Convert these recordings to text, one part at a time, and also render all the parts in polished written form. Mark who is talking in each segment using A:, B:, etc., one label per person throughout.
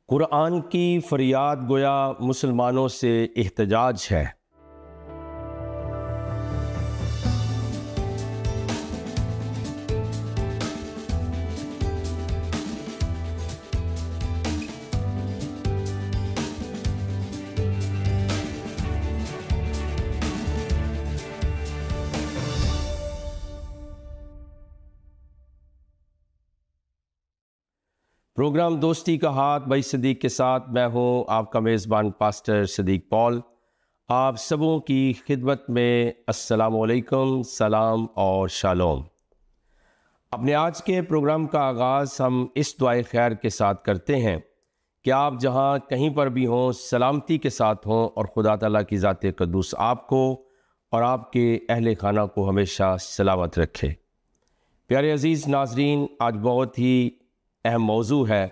A: قرآن کی فریاد گویا مسلمانوں سے احتجاج ہے۔ پروگرام دوستی کا ہاتھ بھائی صدیق کے ساتھ میں ہوں آپ کا میزبان پاسٹر صدیق پال۔ آپ سبوں کی خدمت میں السلام علیکم، سلام اور شالوم۔ اپنے آج کے پروگرام کا آغاز ہم اس دعائے خیر کے ساتھ کرتے ہیں کہ آپ جہاں کہیں پر بھی ہوں سلامتی کے ساتھ ہوں اور خدا تعالیٰ کی ذات قدوس آپ کو اور آپ کے اہل خانہ کو ہمیشہ سلامت رکھے۔ پیارے عزیز ناظرین، آج بہت ہی اہم موضوع ہے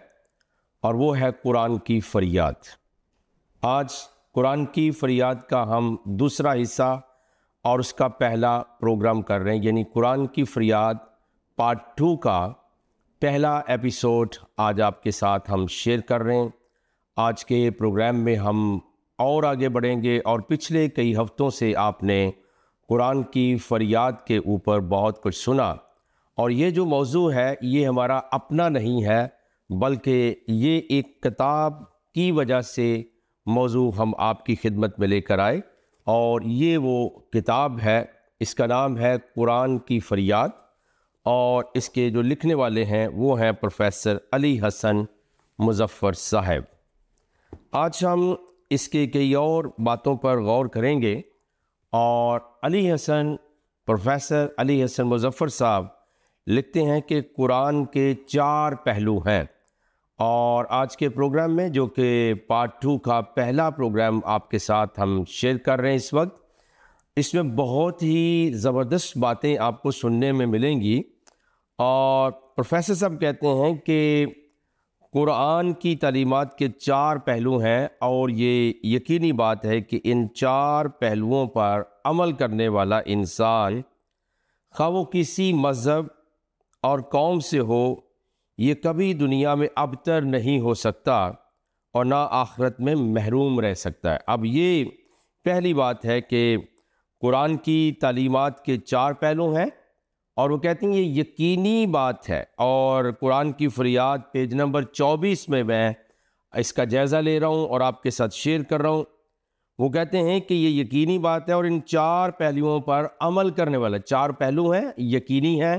A: اور وہ ہے قرآن کی فریاد۔ آج قرآن کی فریاد کا ہم دوسرا حصہ اور اس کا پہلا پروگرام کر رہے ہیں، یعنی قرآن کی فریاد پارٹ 2 کا پہلا ایپیسوڈ آج آپ کے ساتھ ہم شیئر کر رہے ہیں۔ آج کے پروگرام میں ہم اور آگے بڑھیں گے اور پچھلے کئی ہفتوں سے آپ نے قرآن کی فریاد کے اوپر بہت کچھ سنا، اور یہ جو موضوع ہے یہ ہمارا اپنا نہیں ہے، بلکہ یہ ایک کتاب کی وجہ سے موضوع ہم آپ کی خدمت میں لے کر آئے، اور یہ وہ کتاب ہے، اس کا نام ہے قرآن کی فریاد، اور اس کے جو لکھنے والے ہیں وہ ہیں پروفیسر علی حسن مظفر صاحب۔ آج ہم اس کے کئی اور باتوں پر غور کریں گے، اور پروفیسر علی حسن مظفر صاحب لکھتے ہیں کہ قرآن کے 4 پہلو ہیں، اور آج کے پروگرام میں جو کہ پارٹ 2 کا پہلا پروگرام آپ کے ساتھ ہم شیئر کر رہے ہیں اس وقت، اس میں بہت ہی زبردست باتیں آپ کو سننے میں ملیں گی۔ اور پروفیسر صاحب کہتے ہیں کہ قرآن کی تعلیمات کے 4 پہلو ہیں، اور یہ یقینی بات ہے کہ ان 4 پہلوؤں پر عمل کرنے والا انسان، خواہ وہ کسی مذہب اور قوم سے ہو، یہ کبھی دنیا میں ابتر نہیں ہو سکتا اور نہ آخرت میں محروم رہ سکتا ہے۔ اب یہ پہلی بات ہے کہ قرآن کی تعلیمات کے 4 پہلو ہیں، اور وہ کہتے ہیں یہ یقینی بات ہے، اور قرآن کی فریاد پیج نمبر 24 میں میں اس کا جائزہ لے رہا ہوں اور آپ کے ساتھ شیئر کر رہا ہوں۔ وہ کہتے ہیں کہ یہ یقینی بات ہے، اور ان 4 پہلوؤں پر عمل کرنے والا، 4 پہلو ہیں، یقینی ہیں،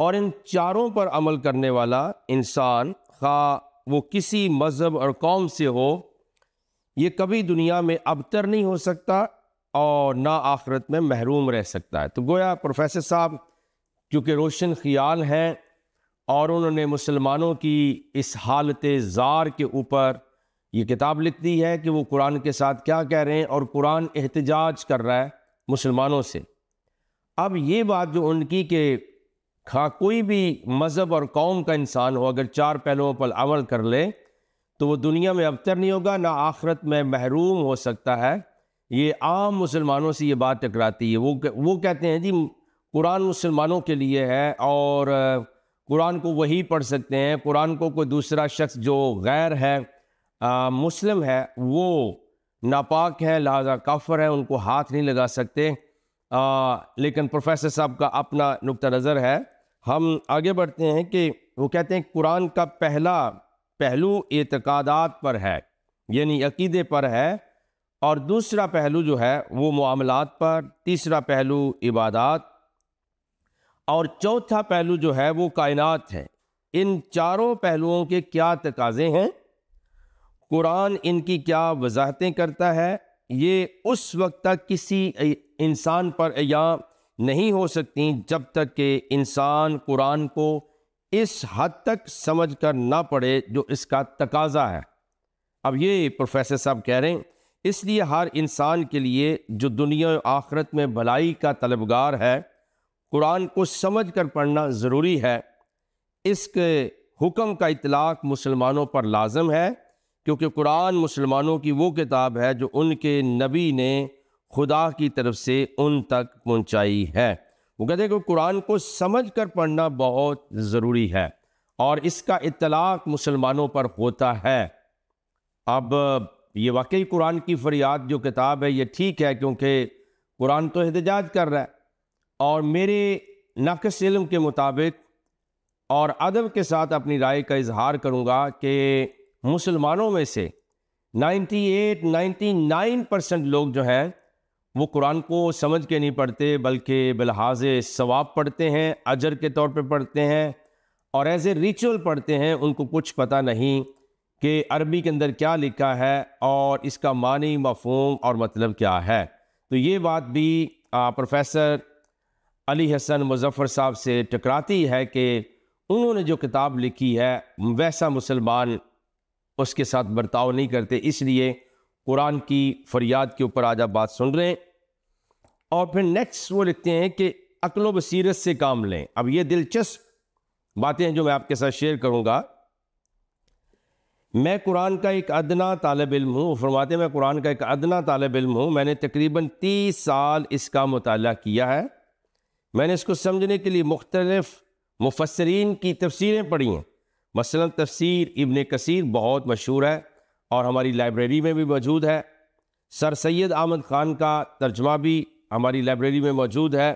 A: اور ان 4 پر عمل کرنے والا انسان، خواہ وہ کسی مذہب اور قوم سے ہو، یہ کبھی دنیا میں ابتر نہیں ہو سکتا اور نہ آخرت میں محروم رہ سکتا ہے۔ تو گویا پروفیسر صاحب کیونکہ روشن خیال ہیں، اور انہوں نے مسلمانوں کی اس حالت زار کے اوپر یہ کتاب لکھ دی ہے کہ وہ قرآن کے ساتھ کیا کہہ رہے ہیں، اور قرآن احتجاج کر رہا ہے مسلمانوں سے۔ اب یہ بات جو ان کی کہ کوئی بھی مذہب اور قوم کا انسان ہو، اگر 4 پہلوؤں پر عمل کر لے تو وہ دنیا میں ابتر نہیں ہوگا، نہ آخرت میں محروم ہو سکتا ہے، یہ عام مسلمانوں سے یہ بات ٹکراتی ہے۔ وہ کہتے ہیں جی قرآن مسلمانوں کے لیے ہے، اور قرآن کو وہی پڑھ سکتے ہیں، قرآن کو کوئی دوسرا شخص جو غیر ہے، مسلم ہے، وہ ناپاک ہے، لہذا کافر ہے، ان کو ہاتھ نہیں لگا سکتے۔ لیکن پروفیسر صاحب کا اپنا نقطہ نظر ہے۔ ہم آگے بڑھتے ہیں کہ وہ کہتے ہیں قرآن کا پہلا پہلو اعتقادات پر ہے، یعنی عقیدے پر ہے، اور دوسرا پہلو جو ہے وہ معاملات پر، تیسرا پہلو عبادات، اور چوتھا پہلو جو ہے وہ کائنات ہے۔ ان 4 پہلوؤں کے کیا تقاضے ہیں، قرآن ان کی کیا وضاحتیں کرتا ہے، یہ اس وقت تک کسی انسان پر عیاں نہیں ہو سکتی جب تک کہ انسان قرآن کو اس حد تک سمجھ کر نہ پڑھے جو اس کا تقاضا ہے۔ اب یہ پروفیسر صاحب کہہ رہے ہیں، اس لیے ہر انسان کے لیے جو دنیا و آخرت میں بھلائی کا طلبگار ہے، قرآن کو سمجھ کر پڑھنا ضروری ہے۔ اس کے حکم کا اطلاق مسلمانوں پر لازم ہے، کیونکہ قرآن مسلمانوں کی وہ کتاب ہے جو ان کے نبی نے خدا کی طرف سے ان تک پہنچائی ہے۔ وہ کہتے ہیں کہ قرآن کو سمجھ کر پڑھنا بہت ضروری ہے، اور اس کا اطلاق مسلمانوں پر ہوتا ہے۔ اب یہ واقعی قرآن کی فریاد جو کتاب ہے یہ ٹھیک ہے، کیونکہ قرآن تو احتجاج کر رہا ہے، اور میرے ناقص علم کے مطابق اور ادب کے ساتھ اپنی رائے کا اظہار کروں گا کہ مسلمانوں میں سے 99% لوگ جو ہیں وہ قرآن کو سمجھ کے نہیں پڑھتے، بلکہ بلحاظ ثواب پڑھتے ہیں، اجر کے طور پہ پڑھتے ہیں، اور ایز اے ریچول پڑھتے ہیں۔ ان کو کچھ پتہ نہیں کہ عربی کے اندر کیا لکھا ہے اور اس کا معنی، مفہوم اور مطلب کیا ہے۔ تو یہ بات بھی پروفیسر علی حسن مظفر صاحب سے ٹکراتی ہے کہ انہوں نے جو کتاب لکھی ہے ویسا مسلمان اس کے ساتھ برتاؤ نہیں کرتے۔ اس لیے قرآن کی فریاد کے اوپر آج آپ بات سن رہے ہیں، اور پھر نیکسٹ وہ لکھتے ہیں کہ عقل و بصیرت سے کام لیں۔ اب یہ دلچسپ باتیں ہیں جو میں آپ کے ساتھ شیئر کروں گا۔ میں قرآن کا ایک ادنا طالب علم ہوں، وہ فرماتے ہیں میں قرآن کا ایک ادنا طالب علم ہوں، میں نے تقریباً 30 سال اس کا مطالعہ کیا ہے۔ میں نے اس کو سمجھنے کے لیے مختلف مفسرین کی تفسیریں پڑھی ہیں، مثلا تفسیر ابن کثیر بہت مشہور ہے اور ہماری لائبریری میں بھی موجود ہے۔ سر سید احمد خان کا ترجمہ بھی ہماری لائبریری میں موجود ہے۔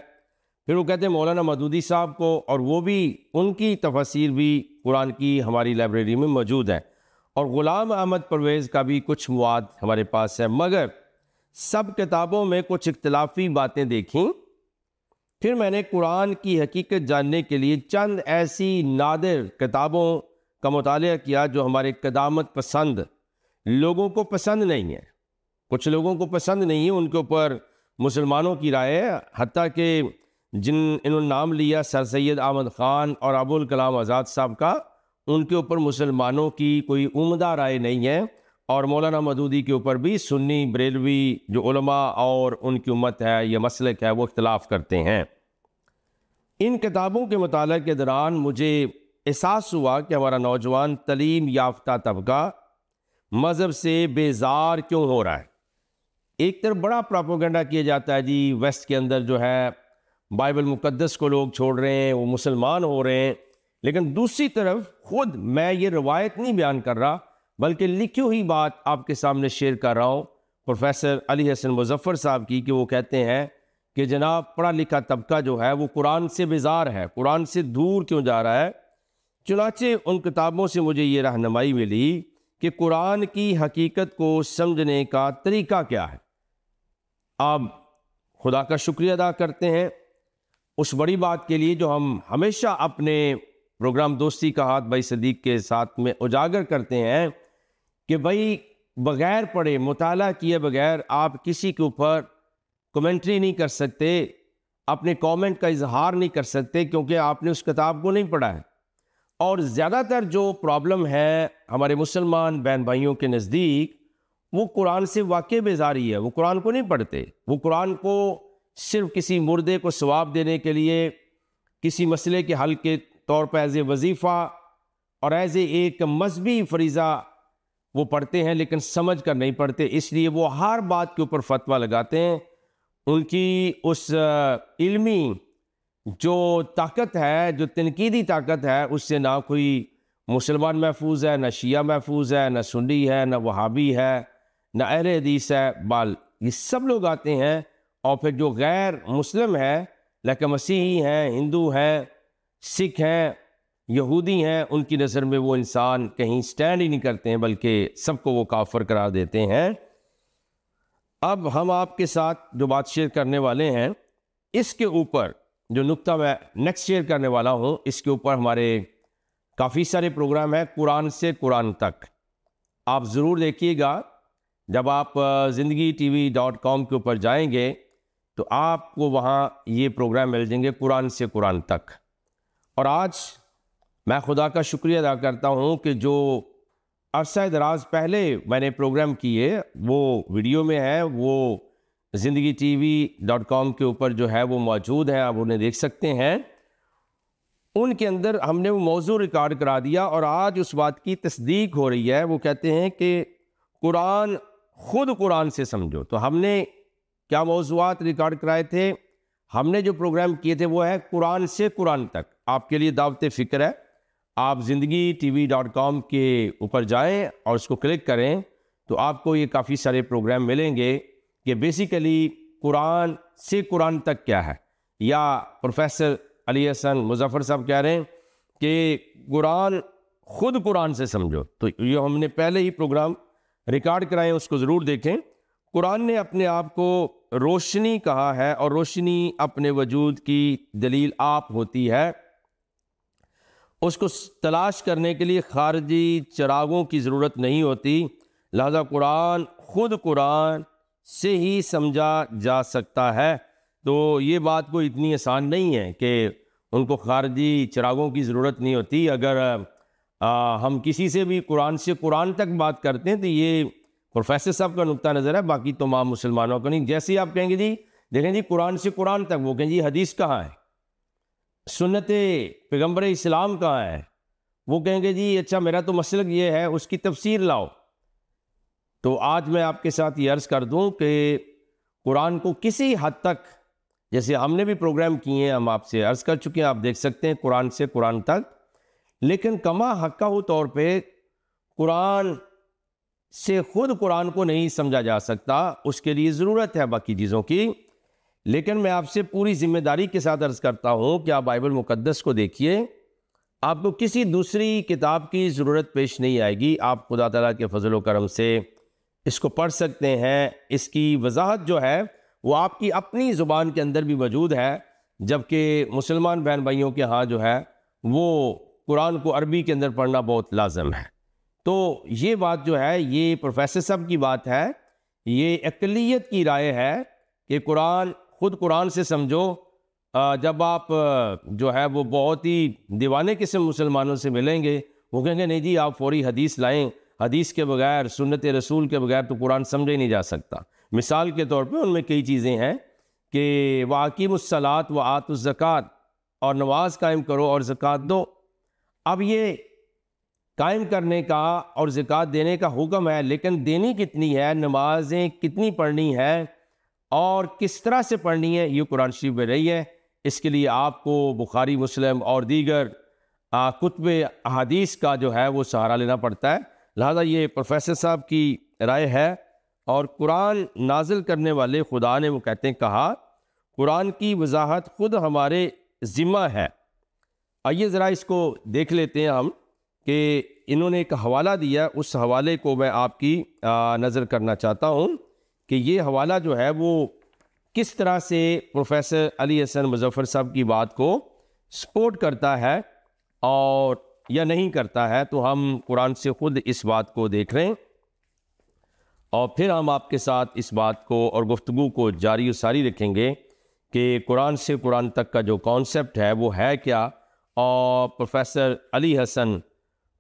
A: پھر وہ کہتے ہیں مولانا مودودی صاحب کو، اور وہ بھی ان کی تفاسیر بھی قرآن کی ہماری لائبریری میں موجود ہے، اور غلام احمد پرویز کا بھی کچھ مواد ہمارے پاس ہے۔ مگر سب کتابوں میں کچھ اختلافی باتیں دیکھیں۔ پھر میں نے قرآن کی حقیقت جاننے کے لیے چند ایسی نادر کتابوں کا مطالعہ کیا جو ہمارے قدامت پسند لوگوں کو پسند نہیں ہے۔ کچھ لوگوں کو پسند نہیں ہے، ان کے اوپر مسلمانوں کی رائے ہے، حتیٰ کہ انہوں نے نام لیا سر سید احمد خان اور ابوالکلام آزاد صاحب کا، ان کے اوپر مسلمانوں کی کوئی عمدہ رائے نہیں ہے، اور مولانا مودودی کے اوپر بھی سنی بریلوی جو علماء اور ان کی امت ہے یا مسلک ہے وہ اختلاف کرتے ہیں۔ ان کتابوں کے مطالعہ کے دوران مجھے احساس ہوا کہ ہمارا نوجوان تعلیم یافتہ طبقہ مذہب سے بیزار کیوں ہو رہا ہے۔ ایک طرف بڑا پراپوگنڈا کیا جاتا ہے جی ویسٹ کے اندر جو ہے بائبل مقدس کو لوگ چھوڑ رہے ہیں، وہ مسلمان ہو رہے ہیں، لیکن دوسری طرف خود میں یہ روایت نہیں بیان کر رہا بلکہ لکھی ہوئی بات آپ کے سامنے شیئر کر رہا ہوں پروفیسر علی حسن مظفر صاحب کی، کہ وہ کہتے ہیں کہ جناب پڑھا لکھا طبقہ جو ہے وہ قرآن سے بیزار ہے، قرآن سے دور کیوں جا رہا ہے۔ چنانچہ ان کتابوں سے مجھے یہ رہنمائی ملی کہ قرآن کی حقیقت کو سمجھنے کا طریقہ کیا ہے۔ آپ خدا کا شکریہ ادا کرتے ہیں اس بڑی بات کے لیے جو ہم ہمیشہ اپنے پروگرام دوستی کا ہاتھ بھائی صدیق کے ساتھ میں اجاگر کرتے ہیں کہ بھائی بغیر پڑھے، مطالعہ کیے بغیر آپ کسی کے اوپر کمنٹری نہیں کر سکتے، اپنے کامنٹ کا اظہار نہیں کر سکتے، کیونکہ آپ نے اس کتاب کو نہیں پڑھا ہے۔ اور زیادہ تر جو پرابلم ہے ہمارے مسلمان بہن بھائیوں کے نزدیک، وہ قرآن سے واقع بیزاری ہے، وہ قرآن کو نہیں پڑھتے، وہ قرآن کو صرف کسی مردے کو ثواب دینے کے لیے، کسی مسئلے کے حل کے طور پر ایز اے وظیفہ اور ایز اے ایک مذہبی فریضہ وہ پڑھتے ہیں، لیکن سمجھ کر نہیں پڑھتے۔ اس لیے وہ ہر بات کے اوپر فتویٰ لگاتے ہیں۔ ان کی اس علمی جو طاقت ہے، جو تنقیدی طاقت ہے، اس سے نہ کوئی مسلمان محفوظ ہے، نہ شیعہ محفوظ ہے، نہ سنی ہے، نہ وہابی ہے، نہ اہل حدیث ہے، بال یہ سب لوگ آتے ہیں، اور پھر جو غیر مسلم ہے لیکن مسیحی ہیں، ہندو ہیں، سکھ ہیں، یہودی ہیں، ان کی نظر میں وہ انسان کہیں سٹینڈ ہی نہیں کرتے ہیں، بلکہ سب کو وہ کافر قرار دیتے ہیں۔ اب ہم آپ کے ساتھ جو بات شیئر کرنے والے ہیں، اس کے اوپر جو نقطہ میں نیکسٹ شیئر کرنے والا ہوں، اس کے اوپر ہمارے کافی سارے پروگرام ہیں، قرآن سے قرآن تک۔ آپ ضرور دیکھیے گا، جب آپ zindagi.tv.com کے اوپر جائیں گے تو آپ کو وہاں یہ پروگرام مل جائیں گے، قرآن سے قرآن تک۔ اور آج میں خدا کا شکریہ ادا کرتا ہوں کہ جو عرصہ دراز پہلے میں نے پروگرام کیے وہ ویڈیو میں ہے، وہ zindagi.tv.com کے اوپر جو ہے وہ موجود ہے، آپ انہیں دیکھ سکتے ہیں۔ ان کے اندر ہم نے وہ موضوع ریکارڈ کرا دیا، اور آج اس بات کی تصدیق ہو رہی ہے۔ وہ کہتے ہیں کہ قرآن خود قرآن سے سمجھو۔ تو ہم نے کیا موضوعات ریکارڈ کرائے تھے؟ ہم نے جو پروگرام کیے تھے وہ ہے قرآن سے قرآن تک۔ آپ کے لیے دعوت فکر ہے، آپ zindagi.tv.com کے اوپر جائیں اور اس کو کلک کریں، تو آپ کو یہ کافی سارے پروگرام ملیں گے کہ بیسیکلی قرآن سے قرآن تک کیا ہے، یا پروفیسر علی حسن مظفر صاحب کہہ رہے ہیں کہ قرآن خود قرآن سے سمجھو. تو یہ ہم نے پہلے ہی پروگرام ریکارڈ کرائے ہیں، اس کو ضرور دیکھیں. قرآن نے اپنے آپ کو روشنی کہا ہے، اور روشنی اپنے وجود کی دلیل آپ ہوتی ہے. اس کو تلاش کرنے کے لیے خارجی چراغوں کی ضرورت نہیں ہوتی، لہذا قرآن خود قرآن سے ہی سمجھا جا سکتا ہے. تو یہ بات کوئی اتنی آسان نہیں ہے کہ ان کو خارجی چراغوں کی ضرورت نہیں ہوتی. اگر ہم کسی سے بھی قرآن سے قرآن تک بات کرتے ہیں تو یہ پروفیسر صاحب کا نقطہ نظر ہے، باقی تمام مسلمانوں کا نہیں. جیسے ہی آپ کہیں گے جی دیکھیں جی قرآن سے قرآن تک، وہ کہیں جی حدیث کہاں ہے، سنت پیغمبر اسلام کہاں ہے، وہ کہیں گے جی اچھا میرا تو مسلک یہ ہے، اس کی تفسیر لاؤ. تو آج میں آپ کے ساتھ یہ عرض کر دوں کہ قرآن کو کسی حد تک، جیسے ہم نے بھی پروگرام کیے ہیں، ہم آپ سے عرض کر چکے ہیں، آپ دیکھ سکتے ہیں قرآن سے قرآن تک، لیکن کما حقہ طور پہ قرآن سے خود قرآن کو نہیں سمجھا جا سکتا. اس کے لیے ضرورت ہے باقی چیزوں کی. لیکن میں آپ سے پوری ذمہ داری کے ساتھ عرض کرتا ہوں کہ آپ بائبل مقدس کو دیکھیے، آپ کو کسی دوسری کتاب کی ضرورت پیش نہیں آئے گی. آپ خدا تعالیٰ کے فضل و کرم سے اس کو پڑھ سکتے ہیں. اس کی وضاحت جو ہے وہ آپ کی اپنی زبان کے اندر بھی موجود ہے، جبکہ مسلمان بہن بھائیوں کے ہاں جو ہے وہ قرآن کو عربی کے اندر پڑھنا بہت لازم ہے. تو یہ بات جو ہے یہ پروفیسر صاحب کی بات ہے، یہ اقلیت کی رائے ہے کہ قرآن خود قرآن سے سمجھو. جب آپ جو ہے وہ بہت ہی دیوانے قسم مسلمانوں سے ملیں گے، وہ کہیں گے نہیں جی آپ فوری حدیث لائیں، حدیث کے بغیر، سنت رسول کے بغیر تو قرآن سمجھا ہی نہیں جا سکتا. مثال کے طور پہ ان میں کئی چیزیں ہیں کہ وَأَقِیمُوا الصَّلَاةَ وَآتُوا الزَّکَاةَ، اور نماز قائم کرو اور زکوٰۃ دو. اب یہ قائم کرنے کا اور زکوٰۃ دینے کا حکم ہے، لیکن دینی کتنی ہے، نمازیں کتنی پڑھنی ہے اور کس طرح سے پڑھنی ہے، یہ قرآن شریف میں رہی ہے. اس کے لیے آپ کو بخاری، مسلم اور دیگر کتب احادیث کا جو ہے وہ سہارا لینا پڑتا ہے. لہذا یہ پروفیسر صاحب کی رائے ہے. اور قرآن نازل کرنے والے خدا نے وہ کہتے ہیں کہا قرآن کی وضاحت خود ہمارے ذمہ ہے. آئیے ذرا اس کو دیکھ لیتے ہیں ہم کہ انہوں نے ایک حوالہ دیا، اس حوالے کو میں آپ کی نظر کرنا چاہتا ہوں کہ یہ حوالہ جو ہے وہ کس طرح سے پروفیسر علی حسن مظفر صاحب کی بات کو سپورٹ کرتا ہے اور یا نہیں کرتا ہے. تو ہم قرآن سے خود اس بات کو دیکھ رہے ہیں اور پھر ہم آپ کے ساتھ اس بات کو اور گفتگو کو جاری و ساری رکھیں گے کہ قرآن سے قرآن تک کا جو کانسیپٹ ہے وہ ہے کیا، اور پروفیسر علی حسن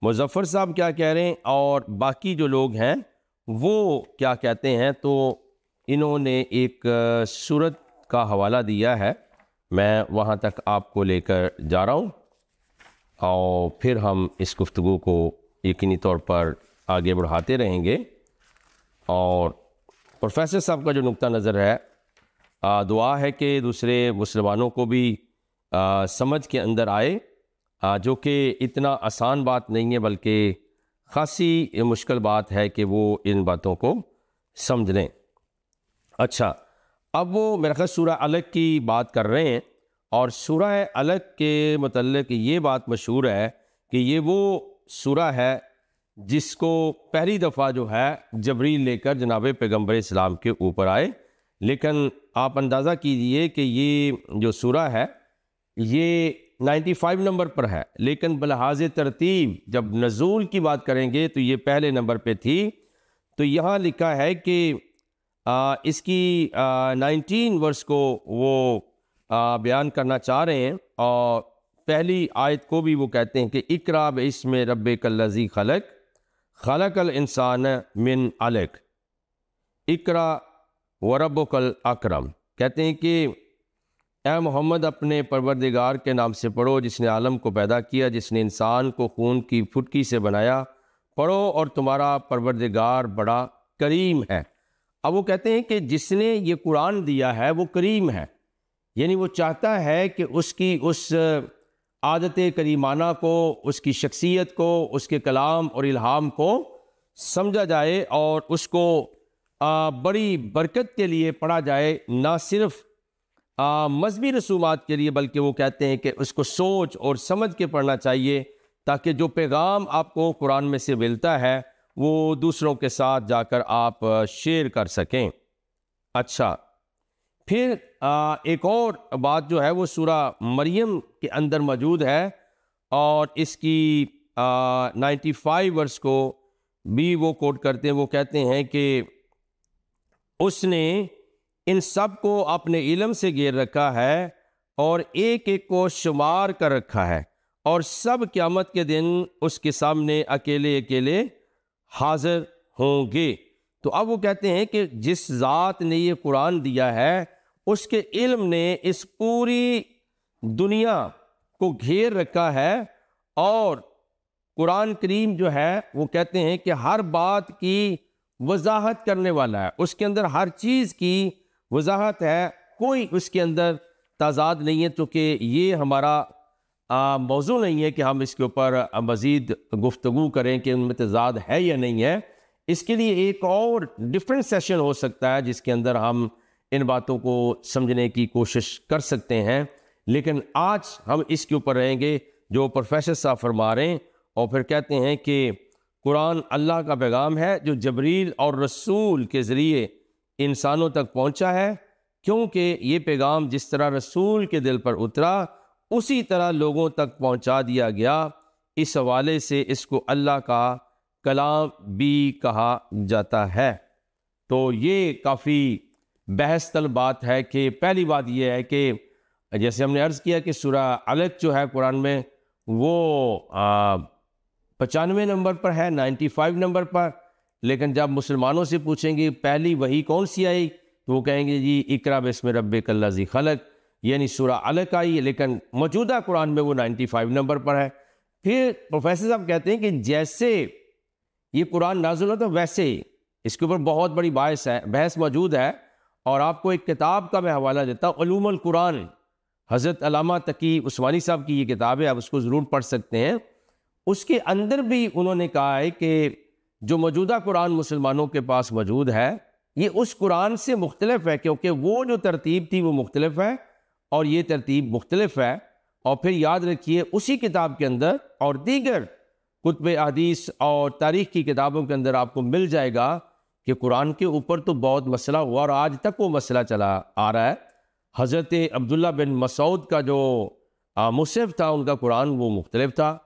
A: مظفر صاحب کیا کہہ رہے ہیں اور باقی جو لوگ ہیں وہ کیا کہتے ہیں. تو انہوں نے ایک سورت کا حوالہ دیا ہے، میں وہاں تک آپ کو لے کر جا رہا ہوں اور پھر ہم اس گفتگو کو یقینی طور پر آگے بڑھاتے رہیں گے. اور پروفیسر صاحب کا جو نقطہ نظر ہے، دعا ہے کہ دوسرے مسلمانوں کو بھی سمجھ کے اندر آئے، جو کہ اتنا آسان بات نہیں ہے بلکہ خاصی مشکل بات ہے کہ وہ ان باتوں کو سمجھ لیں. اچھا، اب وہ میرا خیال سورہ علق کی بات کر رہے ہیں، اور سورہ علق کے متعلق یہ بات مشہور ہے کہ یہ وہ سورہ ہے جس کو پہلی دفعہ جو ہے جبریل لے کر جناب پیغمبر اسلام کے اوپر آئے. لیکن آپ اندازہ کیجئے کہ یہ جو سورہ ہے یہ 95 نمبر پر ہے، لیکن بلحاظ ترتیب جب نزول کی بات کریں گے تو یہ پہلے نمبر پہ تھی. تو یہاں لکھا ہے کہ اس کی 19 ورس کو وہ بیان کرنا چاہ رہے ہیں، اور پہلی آیت کو بھی وہ کہتے ہیں کہ اقرا باسم ربک الذی خلق خلق الانسان من علق اقرا وربک الاکرم. کہتے ہیں کہ اے محمد اپنے پروردگار کے نام سے پڑھو جس نے عالم کو پیدا کیا، جس نے انسان کو خون کی پھٹکی سے بنایا. پڑھو اور تمہارا پروردگار بڑا کریم ہے. اب وہ کہتے ہیں کہ جس نے یہ قرآن دیا ہے وہ کریم ہے، یعنی وہ چاہتا ہے کہ اس کی اس عادت کریمانہ کو، اس کی شخصیت کو، اس کے کلام اور الہام کو سمجھا جائے اور اس کو بڑی برکت کے لیے پڑھا جائے، نہ صرف مذہبی رسومات کے لیے، بلکہ وہ کہتے ہیں کہ اس کو سوچ اور سمجھ کے پڑھنا چاہیے، تاکہ جو پیغام آپ کو قرآن میں سے ملتا ہے وہ دوسروں کے ساتھ جا کر آپ شیئر کر سکیں۔ اچھا، پھر ایک اور بات جو ہے وہ سورہ مریم کے اندر موجود ہے، اور اس کی 95 ورس کو بھی وہ کوٹ کرتے ہیں۔ وہ کہتے ہیں کہ اس نے ان سب کو اپنے علم سے گھیر رکھا ہے اور ایک ایک کو شمار کر رکھا ہے، اور سب قیامت کے دن اس کے سامنے اکیلے اکیلے حاضر ہوں گے۔ تو اب وہ کہتے ہیں کہ جس ذات نے یہ قرآن دیا ہے، اس کے علم نے اس پوری دنیا کو گھیر رکھا ہے، اور قرآن کریم جو ہے وہ کہتے ہیں کہ ہر بات کی وضاحت کرنے والا ہے، اس کے اندر ہر چیز کی وضاحت ہے، کوئی اس کے اندر تضاد نہیں ہے۔ تو کہ یہ ہمارا موضوع نہیں ہے کہ ہم اس کے اوپر مزید گفتگو کریں کہ ان میں تضاد ہے یا نہیں ہے، اس کے لیے ایک اور ڈفرینٹ سیشن ہو سکتا ہے جس کے اندر ہم ان باتوں کو سمجھنے کی کوشش کر سکتے ہیں، لیکن آج ہم اس کے اوپر رہیں گے جو پروفیسر صاحب فرما رہے ہیں، اور پھر کہتے ہیں کہ قرآن اللہ کا پیغام ہے جو جبریل اور رسول کے ذریعے انسانوں تک پہنچا ہے، کیونکہ یہ پیغام جس طرح رسول کے دل پر اترا اسی طرح لوگوں تک پہنچا دیا گیا۔ اس حوالے سے اس کو اللہ کا کلام بھی کہا جاتا ہے۔ تو یہ کافی بحث طلب بات ہے کہ پہلی بات یہ ہے کہ جیسے ہم نے عرض کیا کہ سورہ علق جو ہے قرآن میں وہ 95 نمبر پر ہے، 95 نمبر پر، لیکن جب مسلمانوں سے پوچھیں گے پہلی وحی کون سی آئی تو وہ کہیں گے جی اقرا بسم ربک الذی خلق، یعنی سورہ علق آئی، لیکن موجودہ قرآن میں وہ 95 نمبر پر ہے۔ پھر پروفیسر صاحب کہتے ہیں کہ جیسے یہ قرآن نازل ہوتا ویسے اس کے اوپر بہت بڑی بحث موجود ہے، اور آپ کو ایک کتاب کا میں حوالہ دیتا ہوں، علوم القرآن، حضرت علامہ تقی عثمانی صاحب کی یہ کتاب ہے، آپ اس کو ضرور پڑھ سکتے ہیں۔ اس کے اندر بھی انہوں نے کہا ہے کہ جو موجودہ قرآن مسلمانوں کے پاس موجود ہے یہ اس قرآن سے مختلف ہے، کیونکہ وہ جو ترتیب تھی وہ مختلف ہے اور یہ ترتیب مختلف ہے۔ اور پھر یاد رکھیے اسی کتاب کے اندر اور دیگر کتب احادیث اور تاریخ کی کتابوں کے اندر آپ کو مل جائے گا کہ قرآن کے اوپر تو بہت مسئلہ ہوا اور آج تک وہ مسئلہ چلا آ رہا ہے۔ حضرت عبداللہ بن مسعود کا جو مصحف تھا ان کا قرآن وہ مختلف تھا،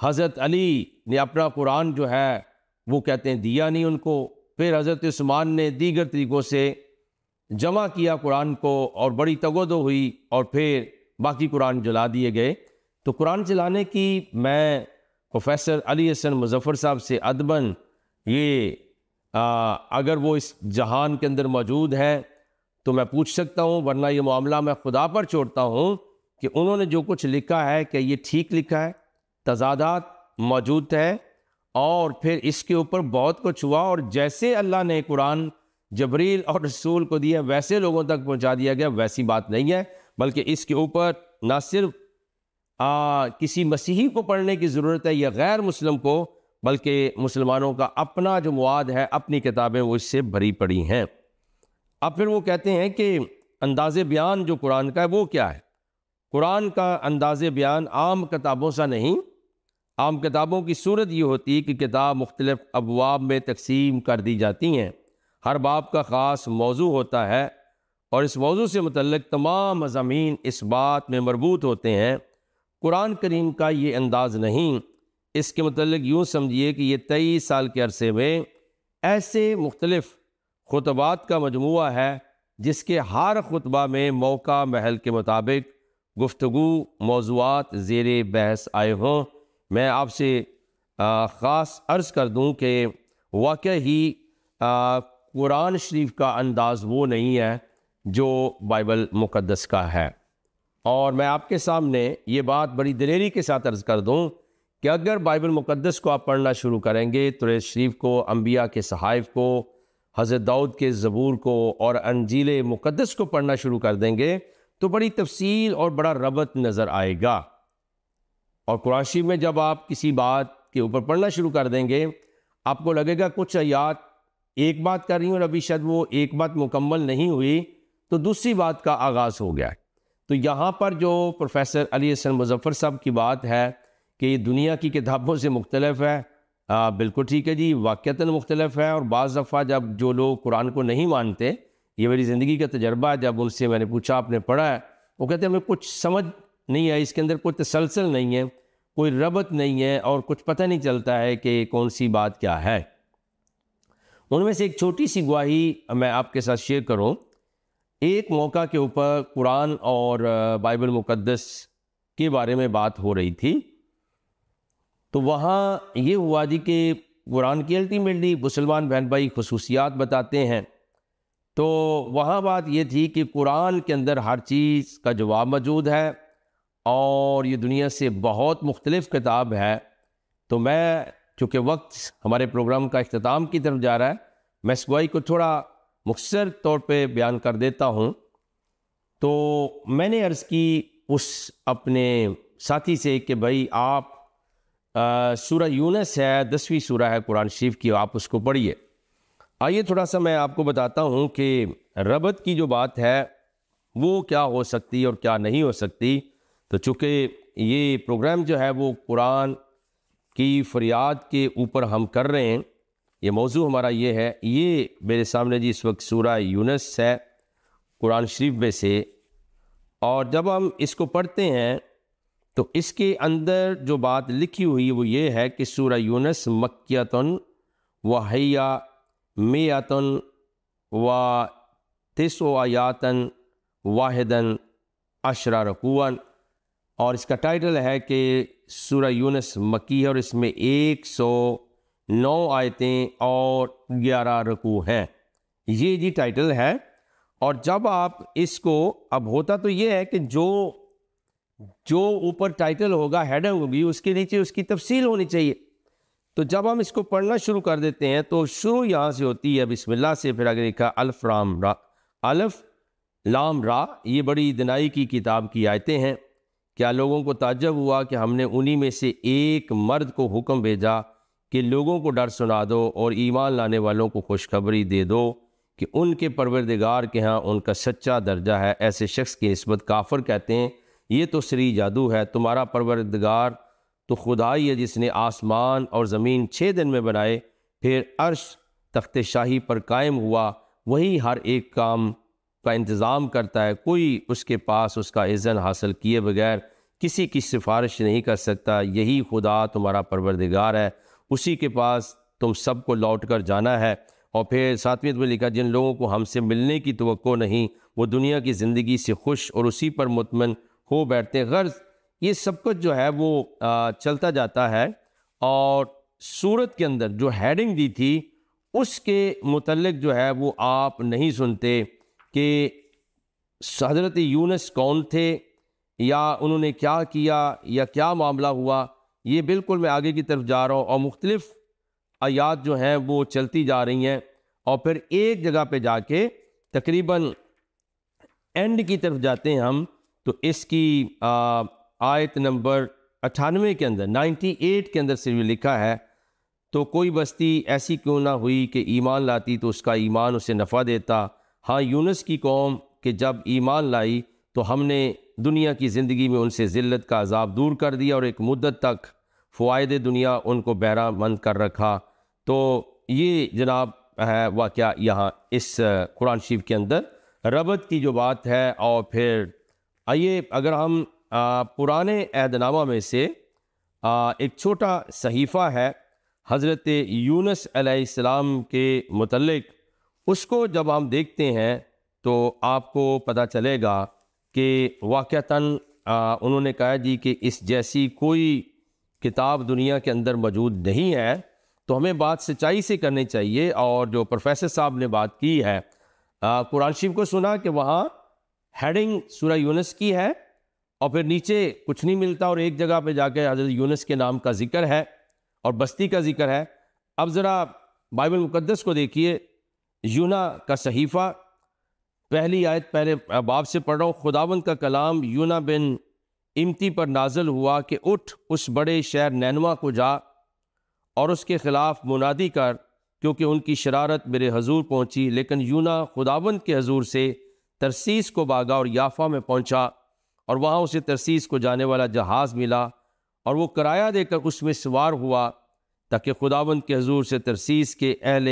A: حضرت علی نے اپنا قرآن جو ہے وہ کہتے ہیں دیا نہیں ان کو، پھر حضرت عثمان نے دیگر طریقوں سے جمع کیا قرآن کو اور بڑی تگودو ہوئی اور پھر باقی قرآن جلا دیے گئے۔ تو قرآن جلانے کی میں پروفیسر علی حسن مظفر صاحب سے ادباً یہ اگر وہ اس جہان کے اندر موجود ہیں تو میں پوچھ سکتا ہوں، ورنہ یہ معاملہ میں خدا پر چھوڑتا ہوں کہ انہوں نے جو کچھ لکھا ہے کہ یہ ٹھیک لکھا ہے، تضادات موجود ہیں، اور پھر اس کے اوپر بہت کچھ ہوا، اور جیسے اللہ نے قرآن جبریل اور رسول کو دیا ویسے لوگوں تک پہنچا دیا گیا، ویسی بات نہیں ہے، بلکہ اس کے اوپر نہ صرف کسی مسیحی کو پڑھنے کی ضرورت ہے یا غیر مسلم کو، بلکہ مسلمانوں کا اپنا جو مواد ہے، اپنی کتابیں وہ اس سے بھری پڑی ہیں۔ اب پھر وہ کہتے ہیں کہ انداز بیان جو قرآن کا ہے وہ کیا ہے؟ قرآن کا انداز بیان عام کتابوں سا نہیں۔ عام کتابوں کی صورت یہ ہوتی ہے کہ کتاب مختلف ابواب میں تقسیم کر دی جاتی ہیں، ہر باب کا خاص موضوع ہوتا ہے اور اس موضوع سے متعلق تمام مضامین اس بات میں مربوط ہوتے ہیں۔ قرآن کریم کا یہ انداز نہیں، اس کے متعلق یوں سمجھیے کہ یہ 23 سال کے عرصے میں ایسے مختلف خطبات کا مجموعہ ہے جس کے ہر خطبہ میں موقع محل کے مطابق گفتگو موضوعات زیر بحث آئے ہوں۔ میں آپ سے خاص عرض کر دوں کہ واقع ہی قرآن شریف کا انداز وہ نہیں ہے جو بائبل مقدس کا ہے، اور میں آپ کے سامنے یہ بات بڑی دلیری کے ساتھ عرض کر دوں کہ اگر بائبل مقدس کو آپ پڑھنا شروع کریں گے، تورات شریف کو، انبیاء کے صحائف کو، حضرت داؤد کے زبور کو اور انجیل مقدس کو پڑھنا شروع کر دیں گے تو بڑی تفصیل اور بڑا ربط نظر آئے گا۔ اور قرآن شریف میں جب آپ کسی بات کے اوپر پڑھنا شروع کر دیں گے، آپ کو لگے گا کچھ آیات ایک بات کر رہی ہوں اور ابھی شاید وہ ایک بات مکمل نہیں ہوئی تو دوسری بات کا آغاز ہو گیا ہے۔ تو یہاں پر جو پروفیسر علی حسن مظفر صاحب کی بات ہے کہ یہ دنیا کی کتابوں سے مختلف ہے، بالکل ٹھیک ہے جی، واقعتاً مختلف ہے۔ اور بعض دفعہ جب جو لوگ قرآن کو نہیں مانتے، یہ میری زندگی کا تجربہ ہے، جب ان سے میں نے پوچھا آپ نے پڑھا ہے، وہ کہتے ہیں ہمیں کچھ سمجھ نہیں ہے، اس کے اندر کوئی تسلسل نہیں ہے، کوئی ربط نہیں ہے، اور کچھ پتہ نہیں چلتا ہے کہ کون سی بات کیا ہے۔ ان میں سے ایک چھوٹی سی گواہی میں آپ کے ساتھ شیئر کروں۔ ایک موقع کے اوپر قرآن اور بائبل مقدس کے بارے میں بات ہو رہی تھی، تو وہاں یہ ہوا جی کہ قرآن کی الٹیمیٹلی مسلمان بہن بھائی خصوصیات بتاتے ہیں، تو وہاں بات یہ تھی کہ قرآن کے اندر ہر چیز کا جواب موجود ہے اور یہ دنیا سے بہت مختلف کتاب ہے۔ تو میں چونکہ وقت ہمارے پروگرام کا اختتام کی طرف جا رہا ہے، میں اس گواہی کو تھوڑا مختصر طور پہ بیان کر دیتا ہوں۔ تو میں نے عرض کی اس اپنے ساتھی سے کہ بھائی آپ سورہ یونس ہے، 10ویں سورہ ہے قرآن شریف کی، آپ اس کو پڑھیے۔ آئیے تھوڑا سا میں آپ کو بتاتا ہوں کہ ربط کی جو بات ہے وہ کیا ہو سکتی اور کیا نہیں ہو سکتی۔ تو چونکہ یہ پروگرام جو ہے وہ قرآن کی فریاد کے اوپر ہم کر رہے ہیں، یہ موضوع ہمارا یہ ہے، یہ میرے سامنے جی اس وقت سورہ یونس ہے قرآن شریف میں سے، اور جب ہم اس کو پڑھتے ہیں تو اس کے اندر جو بات لکھی ہوئی وہ یہ ہے کہ سورہ یونس مکیۃ وہی میۃ و تسع آیات واحدا عشر رکوعا، اور اس کا ٹائٹل ہے کہ سورہ یونس مکی ہے اور اس میں 109 آیتیں اور 11 رکوع ہیں، یہ جی ٹائٹل ہے۔ اور جب آپ اس کو، اب ہوتا تو یہ ہے کہ جو اوپر ٹائٹل ہوگا، ہیڈنگ ہوگی، اس کے نیچے اس کی تفصیل ہونی چاہیے۔ تو جب ہم اس کو پڑھنا شروع کر دیتے ہیں تو شروع یہاں سے ہوتی ہے بسم اللہ سے، پھر آگے لکھا الف لام را، یہ بڑی دنائی کی کتاب کی آیتیں ہیں۔ کیا لوگوں کو تعجب ہوا کہ ہم نے انہی میں سے ایک مرد کو حکم بھیجا کہ لوگوں کو ڈر سنا دو اور ایمان لانے والوں کو خوشخبری دے دو کہ ان کے پروردگار کے ہاں ان کا سچا درجہ ہے۔ ایسے شخص کی نسبت کافر کہتے ہیں یہ تو سری جادو ہے، تمہارا پروردگار تو خدا ہی ہے جس نے آسمان اور زمین 6 دن میں بنائے، پھر عرش تخت شاہی پر قائم ہوا، وہی ہر ایک کام کا انتظام کرتا ہے، کوئی اس کے پاس اس کا اذن حاصل کیے بغیر کسی کی سفارش نہیں کر سکتا، یہی خدا تمہارا پروردگار ہے، اسی کے پاس تم سب کو لوٹ کر جانا ہے۔ اور پھر 7ویں میں لکھا جن لوگوں کو ہم سے ملنے کی توقع نہیں وہ دنیا کی زندگی سے خوش اور اسی پر مطمئن ہو بیٹھتے ہیں۔ غرض یہ سب کچھ جو ہے وہ چلتا جاتا ہے، اور سورت کے اندر جو ہیڈنگ دی تھی اس کے متعلق جو ہے وہ آپ نہیں سنتے کہ حضرت یونس کون تھے یا انہوں نے کیا کیا یا کیا معاملہ ہوا، یہ بالکل میں آگے کی طرف جا رہا ہوں، اور مختلف آیات جو ہیں وہ چلتی جا رہی ہیں، اور پھر ایک جگہ پہ جا کے تقریباً اینڈ کی طرف جاتے ہیں ہم، تو اس کی آیت نمبر 98 کے اندر 98 کے اندر سے بھی لکھا ہے تو کوئی بستی ایسی کیوں نہ ہوئی کہ ایمان لاتی تو اس کا ایمان اسے نفع دیتا، ہاں یونس کی قوم کہ جب ایمان لائی تو ہم نے دنیا کی زندگی میں ان سے ذلت کا عذاب دور کر دیا اور ایک مدت تک فوائد دنیا ان کو بہرہ مند کر رکھا۔ تو یہ جناب ہے واقعہ یہاں اس قرآن شریف کے اندر ربط کی جو بات ہے۔ اور پھر آئیے اگر ہم پرانے عہد نامہ میں سے ایک چھوٹا صحیفہ ہے حضرت یونس علیہ السلام کے متعلق، اس کو جب ہم دیکھتے ہیں تو آپ کو پتہ چلے گا کہ واقعتاً انہوں نے کہا جی کہ اس جیسی کوئی کتاب دنیا کے اندر موجود نہیں ہے، تو ہمیں بات سچائی سے کرنی چاہیے۔ اور جو پروفیسر صاحب نے بات کی ہے، قرآن شریف کو سنا کہ وہاں ہیڈنگ سورہ یونس کی ہے اور پھر نیچے کچھ نہیں ملتا، اور ایک جگہ پہ جا کے حضرت یونس کے نام کا ذکر ہے اور بستی کا ذکر ہے۔ اب ذرا بائبل مقدس کو دیکھیے، یونا کا صحیفہ، پہلی آیت پہلے باب سے پڑھ رہا ہوں۔ خداوند کا کلام یونا بن امتی پر نازل ہوا کہ اٹھ اس بڑے شہر نینوا کو جا اور اس کے خلاف منادی کر، کیونکہ ان کی شرارت میرے حضور پہنچی۔ لیکن یونا خداوند کے حضور سے ترسیس کو بھاگا اور یافا میں پہنچا، اور وہاں اسے ترسیس کو جانے والا جہاز ملا، اور وہ کرایہ دے کر اس میں سوار ہوا تاکہ خداوند کے حضور سے ترسیس کے اہل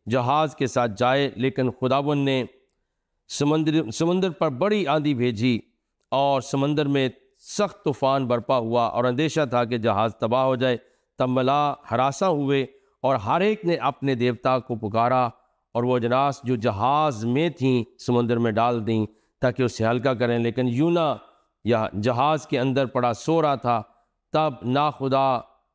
A: جہاز کے ساتھ جائے۔ لیکن خداوند نے سمندر پر بڑی آندھی بھیجی، اور سمندر میں سخت طوفان برپا ہوا، اور اندیشہ تھا کہ جہاز تباہ ہو جائے۔ تب ملاح ہراساں ہوئے، اور ہر ایک نے اپنے دیوتا کو پکارا، اور وہ اجناس جو جہاز میں تھیں سمندر میں ڈال دیں تاکہ اسے ہلکا کریں۔ لیکن یونا یا جہاز کے اندر پڑا سو رہا تھا۔ تب ناخدا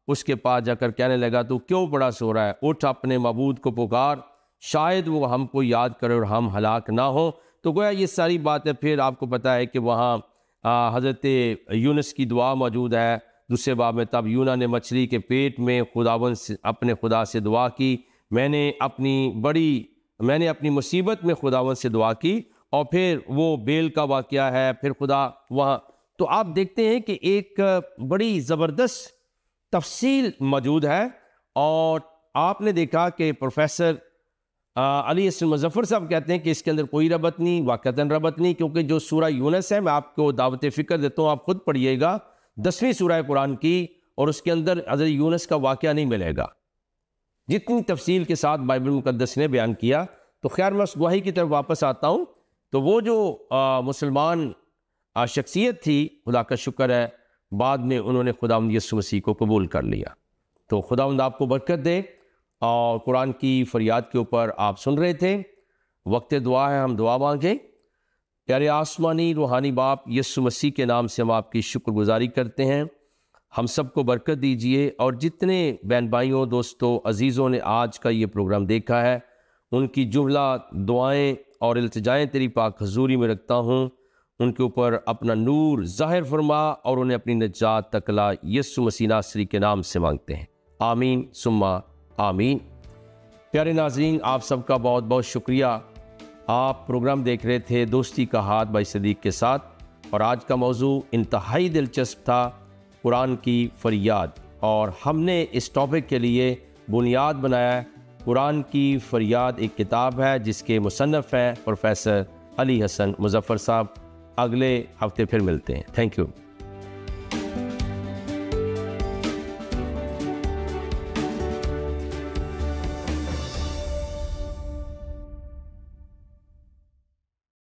A: اس کے پاس جا کر کہنے لگا، تو کیوں پڑا سو رہا ہے؟ اٹھ اپنے معبود کو پکار، شاید وہ ہم کو یاد کرے اور ہم ہلاک نہ ہوں۔ تو گویا یہ ساری باتیں پھر آپ کو پتہ ہے کہ وہاں حضرت یونس کی دعا موجود ہے دوسرے باب میں۔ تب یونا نے مچھلی کے پیٹ میں خداوند سے اپنے خدا سے دعا کی، میں نے اپنی مصیبت میں خداوند سے دعا کی، اور پھر وہ بیل کا واقعہ ہے، پھر خدا وہاں۔ تو آپ دیکھتے ہیں کہ ایک بڑی زبردست تفصیل موجود ہے، اور آپ نے دیکھا کہ پروفیسر علی حسن مظفر صاحب کہتے ہیں کہ اس کے اندر کوئی ربط نہیں، واقعتاً ربط نہیں، کیونکہ جو سورہ یونس ہے، میں آپ کو دعوت فکر دیتا ہوں، آپ خود پڑھیے گا، 10ویں سورہ قرآن کی، اور اس کے اندر حضرت یونس کا واقعہ نہیں ملے گا جتنی تفصیل کے ساتھ بائبل مقدس نے بیان کیا۔ تو خیر میں اس گواہی کی طرف واپس آتا ہوں۔ تو وہ جو مسلمان شخصیت تھی، خدا کا شکر ہے، بعد میں انہوں نے خداوند یسوع مسیح کو قبول کر لیا۔ تو خداوند آپ کو برکت دے۔ اور قرآن کی فریاد کے اوپر آپ سن رہے تھے، وقت دعا ہے، ہم دعا مانگیں۔ پیارے آسمانی روحانی باپ، یسوع مسیح کے نام سے ہم آپ کی شکر گزاری کرتے ہیں، ہم سب کو برکت دیجئے، اور جتنے بہن بھائیوں، دوستوں، عزیزوں نے آج کا یہ پروگرام دیکھا ہے، ان کی جملہ دعائیں اور التجائیں تیری پاک حضوری میں رکھتا ہوں، ان کے اوپر اپنا نور ظاہر فرما، اور انہیں اپنی نجات تکلا، یسوع مسیح ناصری کے نام سے مانگتے ہیں، آمین ثم آمین۔ پیارے ناظرین، آپ سب کا بہت بہت شکریہ۔ آپ پروگرام دیکھ رہے تھے دوستی کا ہاتھ بھائی صدیق کے ساتھ، اور آج کا موضوع انتہائی دلچسپ تھا، قرآن کی فریاد، اور ہم نے اس ٹاپک کے لیے بنیاد بنایا ہے۔ قرآن کی فریاد ایک کتاب ہے جس کے مصنف ہیں پروفیسر علی حسن مظفر صاحب۔ اگلے ہفتے پھر ملتے ہیں۔ Thank you.